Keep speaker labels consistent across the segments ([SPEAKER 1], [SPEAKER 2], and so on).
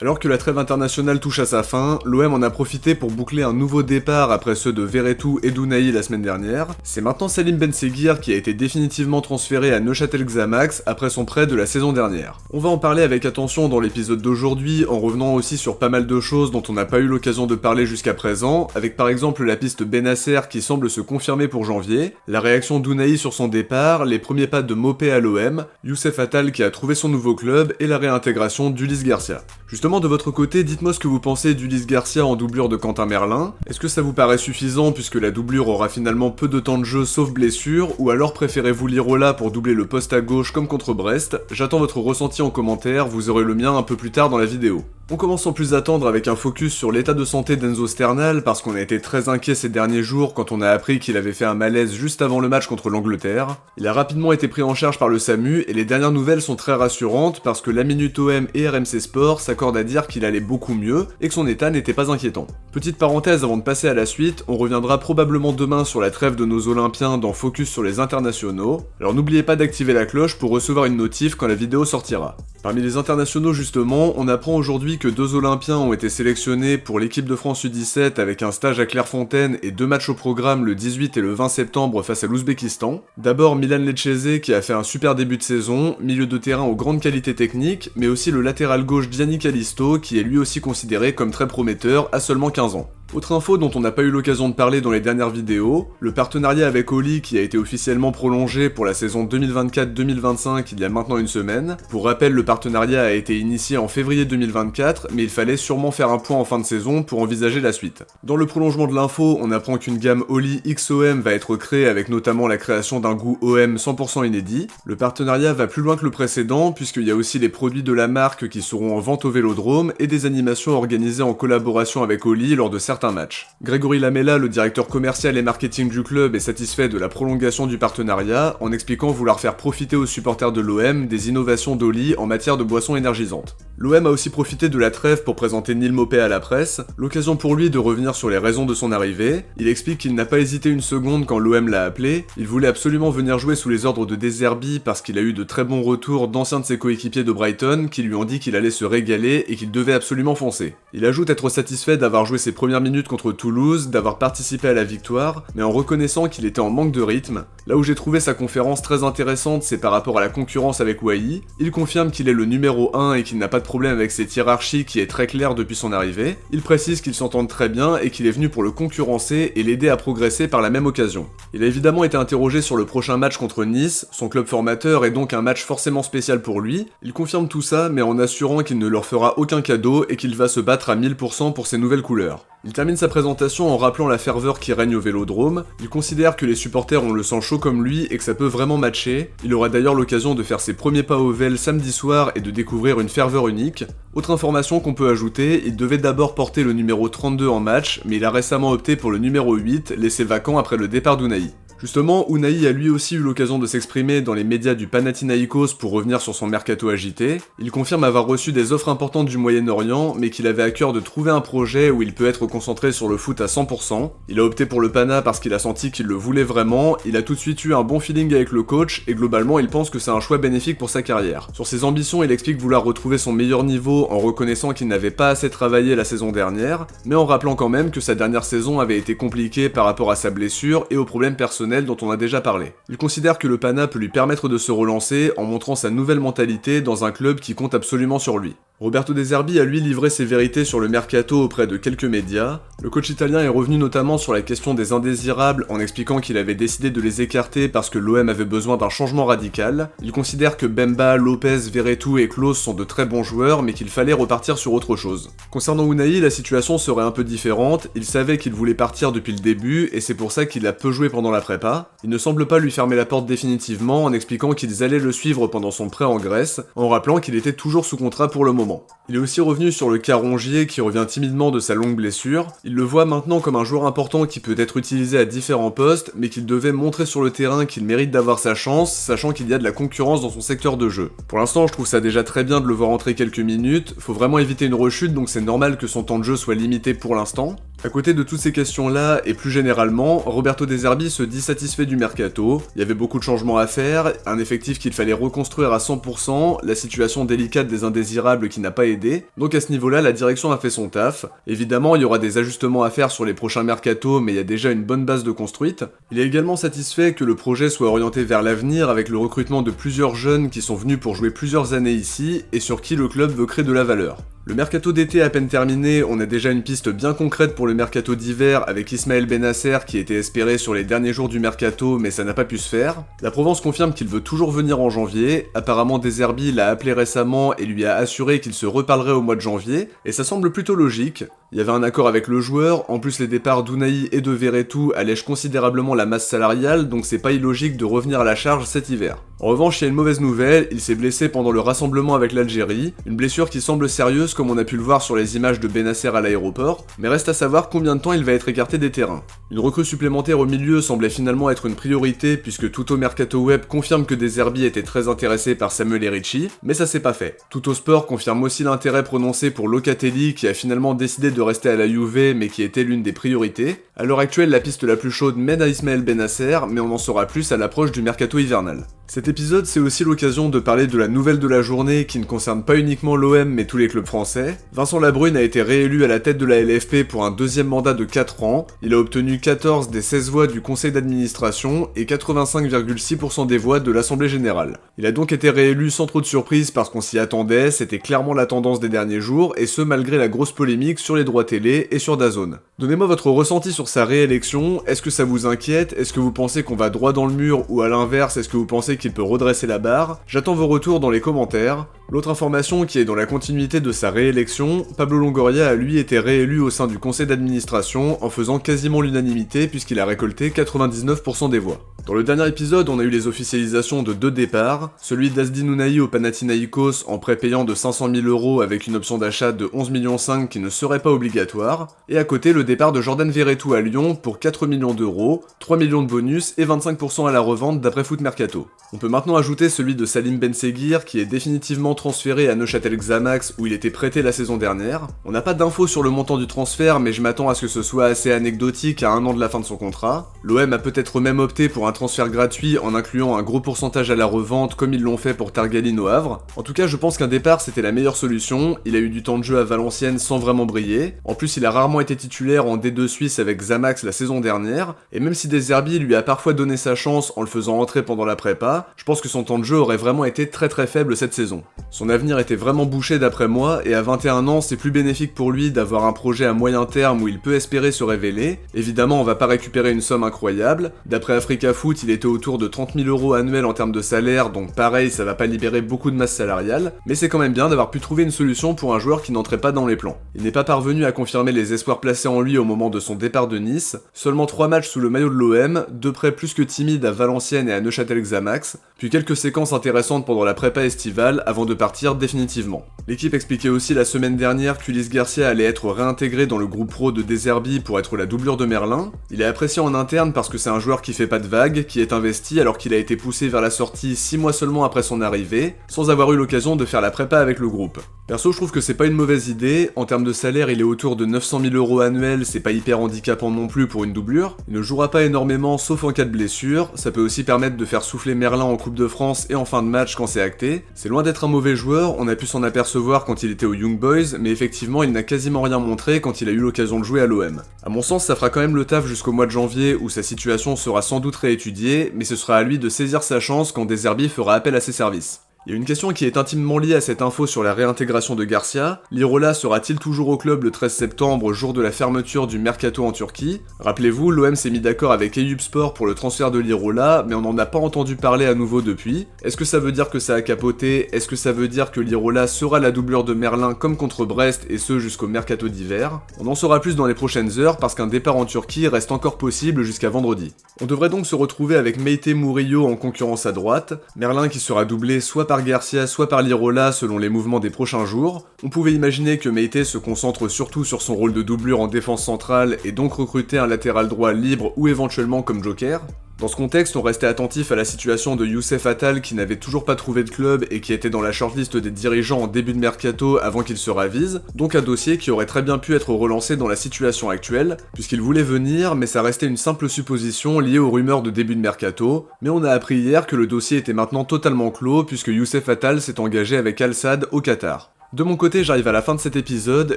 [SPEAKER 1] Alors que la trêve internationale touche à sa fin, l'OM en a profité pour boucler un nouveau départ après ceux de Verretou et d'Ounahi la semaine dernière. C'est maintenant Salim Benseghir qui a été définitivement transféré à Neuchâtel Xamax après son prêt de la saison dernière. On va en parler avec attention dans l'épisode d'aujourd'hui, en revenant aussi sur pas mal de choses dont on n'a pas eu l'occasion de parler jusqu'à présent, avec par exemple la piste Benasser qui semble se confirmer pour janvier, la réaction d'Ounahi sur son départ, les premiers pas de Mopé à l'OM, Youssef Attal qui a trouvé son nouveau club et la réintégration d'Ulysse Garcia. Justement, de votre côté, dites-moi ce que vous pensez d'Ulysse Garcia en doublure de Quentin Merlin. Est-ce que ça vous paraît suffisant puisque la doublure aura finalement peu de temps de jeu sauf blessure, ou alors préférez-vous Lirola pour doubler le poste à gauche comme contre Brest? J'attends votre ressenti en commentaire, vous aurez le mien un peu plus tard dans la vidéo. On commence sans plus attendre avec un focus sur l'état de santé d'Enzo Sternal parce qu'on a été très inquiet ces derniers jours quand on a appris qu'il avait fait un malaise juste avant le match contre l'Angleterre. Il a rapidement été pris en charge par le SAMU et les dernières nouvelles sont très rassurantes parce que la Minute OM et RMC Sport s'accordent à dire qu'il allait beaucoup mieux et que son état n'était pas inquiétant. Petite parenthèse avant de passer à la suite, on reviendra probablement demain sur la trêve de nos Olympiens dans Focus sur les internationaux, alors n'oubliez pas d'activer la cloche pour recevoir une notif quand la vidéo sortira. Parmi les internationaux justement, on apprend aujourd'hui que 2 Olympiens ont été sélectionnés pour l'équipe de France U17 avec un stage à Clairefontaine et 2 matchs au programme le 18 et le 20 septembre face à l'Ouzbékistan. D'abord Milan Lecchese qui a fait un super début de saison, milieu de terrain aux grandes qualités techniques, mais aussi le latéral gauche Gianni Callisto qui est lui aussi considéré comme très prometteur à seulement 15 ans. Autre info dont on n'a pas eu l'occasion de parler dans les dernières vidéos, le partenariat avec Oli qui a été officiellement prolongé pour la saison 2024-2025 il y a maintenant une semaine. Pour rappel, le partenariat a été initié en février 2024, mais il fallait sûrement faire un point en fin de saison pour envisager la suite. Dans le prolongement de l'info, on apprend qu'une gamme Oli XOM va être créée avec notamment la création d'un goût OM 100% inédit. Le partenariat va plus loin que le précédent puisqu'il y a aussi les produits de la marque qui seront en vente au Vélodrome et des animations organisées en collaboration avec Oli lors de certains matchs. Grégory Lamella, le directeur commercial et marketing du club, est satisfait de la prolongation du partenariat en expliquant vouloir faire profiter aux supporters de l'OM des innovations d'Oli en matière de boissons énergisantes. L'OM a aussi profité de la trêve pour présenter Neil Mopé à la presse, l'occasion pour lui de revenir sur les raisons de son arrivée. Il explique qu'il n'a pas hésité une seconde quand l'OM l'a appelé, il voulait absolument venir jouer sous les ordres de De Zerbi parce qu'il a eu de très bons retours d'anciens de ses coéquipiers de Brighton qui lui ont dit qu'il allait se régaler et qu'il devait absolument foncer. Il ajoute être satisfait d'avoir joué ses premières minutes contre Toulouse, d'avoir participé à la victoire, mais en reconnaissant qu'il était en manque de rythme. Là où j'ai trouvé sa conférence très intéressante, c'est par rapport à la concurrence avec Wai. Il confirme qu'il est le numéro 1 et qu'il n'a pas de problème avec cette hiérarchie qui est très claire depuis son arrivée. Il précise qu'ils s'entendent très bien et qu'il est venu pour le concurrencer et l'aider à progresser par la même occasion. Il a évidemment été interrogé sur le prochain match contre Nice, son club formateur est donc un match forcément spécial pour lui. Il confirme tout ça mais en assurant qu'il ne leur fera aucun cadeau et qu'il va se battre à 1000% pour ses nouvelles couleurs. Il termine sa présentation en rappelant la ferveur qui règne au Vélodrome. Il considère que les supporters ont le sang chaud comme lui et que ça peut vraiment matcher. Il aura d'ailleurs l'occasion de faire ses premiers pas au Vel samedi soir et de découvrir une ferveur unique. Autre information qu'on peut ajouter, il devait d'abord porter le numéro 32 en match, mais il a récemment opté pour le numéro 8, laissé vacant après le départ d'Ounahi. Justement, Ounahi a lui aussi eu l'occasion de s'exprimer dans les médias du Panathinaïkos pour revenir sur son mercato agité. Il confirme avoir reçu des offres importantes du Moyen-Orient, mais qu'il avait à cœur de trouver un projet où il peut être concentré sur le foot à 100%. Il a opté pour le Pana parce qu'il a senti qu'il le voulait vraiment, il a tout de suite eu un bon feeling avec le coach, et globalement il pense que c'est un choix bénéfique pour sa carrière. Sur ses ambitions, il explique vouloir retrouver son meilleur niveau en reconnaissant qu'il n'avait pas assez travaillé la saison dernière, mais en rappelant quand même que sa dernière saison avait été compliquée par rapport à sa blessure et aux problèmes personnels dont on a déjà parlé. Il considère que le Pana peut lui permettre de se relancer en montrant sa nouvelle mentalité dans un club qui compte absolument sur lui. Roberto De Zerbi a lui livré ses vérités sur le mercato auprès de quelques médias. Le coach italien est revenu notamment sur la question des indésirables en expliquant qu'il avait décidé de les écarter parce que l'OM avait besoin d'un changement radical. Il considère que Bemba, Lopez, Verretou et Klose sont de très bons joueurs mais qu'il fallait repartir sur autre chose. Concernant Ounahi, la situation serait un peu différente, il savait qu'il voulait partir depuis le début et c'est pour ça qu'il a peu joué pendant la prépa. Il ne semble pas lui fermer la porte définitivement en expliquant qu'ils allaient le suivre pendant son prêt en Grèce, en rappelant qu'il était toujours sous contrat pour le moment. Il est aussi revenu sur le cas Rongier qui revient timidement de sa longue blessure. Il le voit maintenant comme un joueur important qui peut être utilisé à différents postes, mais qu'il devait montrer sur le terrain qu'il mérite d'avoir sa chance, sachant qu'il y a de la concurrence dans son secteur de jeu. Pour l'instant, je trouve ça déjà très bien de le voir entrer quelques minutes, faut vraiment éviter une rechute donc c'est normal que son temps de jeu soit limité pour l'instant. À côté de toutes ces questions-là, et plus généralement, Roberto De Zerbi se dit satisfait du mercato, il y avait beaucoup de changements à faire, un effectif qu'il fallait reconstruire à 100%, la situation délicate des indésirables qui n'a pas aidé, donc à ce niveau-là, la direction a fait son taf. Évidemment, il y aura des ajustements à faire sur les prochains mercatos, mais il y a déjà une bonne base de construite. Il est également satisfait que le projet soit orienté vers l'avenir avec le recrutement de plusieurs jeunes qui sont venus pour jouer plusieurs années ici, et sur qui le club veut créer de la valeur. Le mercato d'été à peine terminé, on a déjà une piste bien concrète pour le mercato d'hiver avec Ismaël Bennacer qui était espéré sur les derniers jours du mercato mais ça n'a pas pu se faire. La Provence confirme qu'il veut toujours venir en janvier, apparemment De Zerbi l'a appelé récemment et lui a assuré qu'il se reparlerait au mois de janvier, et ça semble plutôt logique. Il y avait un accord avec le joueur, en plus les départs d'Unai et de Verretou allègent considérablement la masse salariale, donc c'est pas illogique de revenir à la charge cet hiver. En revanche, il y a une mauvaise nouvelle, il s'est blessé pendant le rassemblement avec l'Algérie, une blessure qui semble sérieuse comme on a pu le voir sur les images de Bennacer à l'aéroport, mais reste à savoir combien de temps il va être écarté des terrains. Une recrue supplémentaire au milieu semblait finalement être une priorité puisque Tutto Mercato Web confirme que De Zerbi était très intéressé par Samuel Ricci, mais ça s'est pas fait. Tutto Sport confirme aussi l'intérêt prononcé pour Locatelli qui a finalement décidé de rester à la Juve mais qui était l'une des priorités. À l'heure actuelle, la piste la plus chaude mène à Ismaël Bennacer, mais on en saura plus à l'approche du mercato hivernal. Cet épisode, c'est aussi l'occasion de parler de la nouvelle de la journée qui ne concerne pas uniquement l'OM mais tous les clubs français. Vincent Labrune a été réélu à la tête de la LFP pour un deuxième mandat de 4 ans. Il a obtenu 14 des 16 voix du conseil d'administration et 85,6% des voix de l'Assemblée générale. Il a donc été réélu sans trop de surprise parce qu'on s'y attendait, c'était clairement la tendance des derniers jours, et ce malgré la grosse polémique sur les droits télé et sur DAZN. Donnez-moi votre ressenti sur sa réélection, est-ce que ça vous inquiète? Est-ce que vous pensez qu'on va droit dans le mur, ou à l'inverse, est-ce que vous pensez qu'il peut redresser la barre? J'attends vos retours dans les commentaires. L'autre information qui est dans la continuité de sa réélection, Pablo Longoria a lui été réélu au sein du conseil d'administration en faisant quasiment l'unanimité puisqu'il a récolté 99% des voix. Dans le dernier épisode, on a eu les officialisations de 2 départs, celui d'Azdin Ounahi au Panathinaïkos en prêt payant de 500 000 € avec une option d'achat de 11,5 millions qui ne serait pas obligatoire, et à côté le départ de Jordan Verretou à Lyon pour 4 millions d'euros, 3 millions de bonus et 25% à la revente d'après Foot Mercato. On peut maintenant ajouter celui de Salim Benseghir qui est définitivement transféré à Neuchâtel Xamax où il était prêté la saison dernière. On n'a pas d'infos sur le montant du transfert mais je m'attends à ce que ce soit assez anecdotique à 1 an de la fin de son contrat. L'OM a peut-être même opté pour un transfert gratuit en incluant un gros pourcentage à la revente comme ils l'ont fait pour Targaline au Havre. En tout cas je pense qu'un départ c'était la meilleure solution, il a eu du temps de jeu à Valenciennes sans vraiment briller. En plus il a rarement été titulaire en D2 Suisse avec Xamax la saison dernière, et même si De Zerbi lui a parfois donné sa chance en le faisant entrer pendant la prépa, je pense que son temps de jeu aurait vraiment été très faible cette saison. Son avenir était vraiment bouché d'après moi, et à 21 ans c'est plus bénéfique pour lui d'avoir un projet à moyen terme où il peut espérer se révéler. Évidemment on va pas récupérer une somme incroyable, d'après Africa Foot il était autour de 30 000 € annuels en termes de salaire, donc pareil ça va pas libérer beaucoup de masse salariale, mais c'est quand même bien d'avoir pu trouver une solution pour un joueur qui n'entrait pas dans les plans. Il n'est pas parvenu à confirmer les espoirs placés en lui au moment de son départ de Nice, seulement 3 matchs sous le maillot de l'OM, 2 prêts plus que timides à Valenciennes et à Neuchâtel Xamax, puis quelques séquences intéressantes pendant la prépa estivale avant de partir définitivement. L'équipe expliquait aussi la semaine dernière qu'Ulysse Garcia allait être réintégré dans le groupe pro de De Zerbi pour être la doublure de Merlin. Il est apprécié en interne parce que c'est un joueur qui fait pas de vagues, qui est investi alors qu'il a été poussé vers la sortie 6 mois seulement après son arrivée, sans avoir eu l'occasion de faire la prépa avec le groupe. Perso je trouve que c'est pas une mauvaise idée, en termes de salaire il est autour de 900 000 € annuels, c'est pas hyper handicapant non plus pour une doublure, il ne jouera pas énormément sauf en cas de blessure, ça peut aussi permettre de faire souffler Merlin en Coupe de France et en fin de match quand c'est acté. C'est loin d'être un mauvais joueur, on a pu s'en apercevoir quand il était aux Young Boys, mais effectivement il n'a quasiment rien montré quand il a eu l'occasion de jouer à l'OM. A mon sens ça fera quand même le taf jusqu'au mois de janvier où sa situation sera sans doute réétudiée, mais ce sera à lui de saisir sa chance quand De Zerbi fera appel à ses services. Il y a une question qui est intimement liée à cette info sur la réintégration de Garcia. Lirola sera-t-il toujours au club le 13 septembre, jour de la fermeture du mercato en Turquie? Rappelez-vous, l'OM s'est mis d'accord avec Eyüpspor pour le transfert de Lirola, mais on n'en a pas entendu parler à nouveau depuis. Est-ce que ça veut dire que ça a capoté? Est-ce que ça veut dire que Lirola sera la doublure de Merlin comme contre Brest, et ce jusqu'au mercato d'hiver? On en saura plus dans les prochaines heures parce qu'un départ en Turquie reste encore possible jusqu'à vendredi. On devrait donc se retrouver avec Meite Murillo en concurrence à droite, Merlin qui sera doublé soit par Garcia, soit par Lirola selon les mouvements des prochains jours. On pouvait imaginer que Meite se concentre surtout sur son rôle de doublure en défense centrale et donc recruter un latéral droit libre ou éventuellement comme joker. Dans ce contexte, on restait attentif à la situation de Youssef Attal qui n'avait toujours pas trouvé de club et qui était dans la shortlist des dirigeants en début de mercato avant qu'il se ravise, donc un dossier qui aurait très bien pu être relancé dans la situation actuelle, puisqu'il voulait venir, mais ça restait une simple supposition liée aux rumeurs de début de mercato, mais on a appris hier que le dossier était maintenant totalement clos puisque Youssef Attal s'est engagé avec Al Sadd au Qatar. De mon côté, j'arrive à la fin de cet épisode,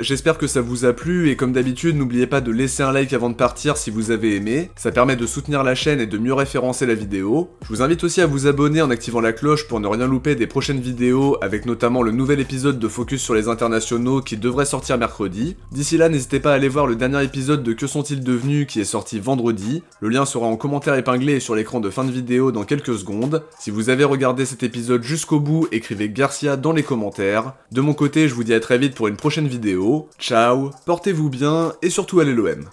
[SPEAKER 1] j'espère que ça vous a plu et comme d'habitude, n'oubliez pas de laisser un like avant de partir si vous avez aimé, ça permet de soutenir la chaîne et de mieux référencer la vidéo. Je vous invite aussi à vous abonner en activant la cloche pour ne rien louper des prochaines vidéos, avec notamment le nouvel épisode de Focus sur les internationaux qui devrait sortir mercredi. D'ici là, n'hésitez pas à aller voir le dernier épisode de Que sont-ils devenus qui est sorti vendredi, le lien sera en commentaire épinglé et sur l'écran de fin de vidéo dans quelques secondes. Si vous avez regardé cet épisode jusqu'au bout, écrivez Garcia dans les commentaires. De mon côté, je vous dis à très vite pour une prochaine vidéo. Ciao, portez-vous bien et surtout allez l'OM.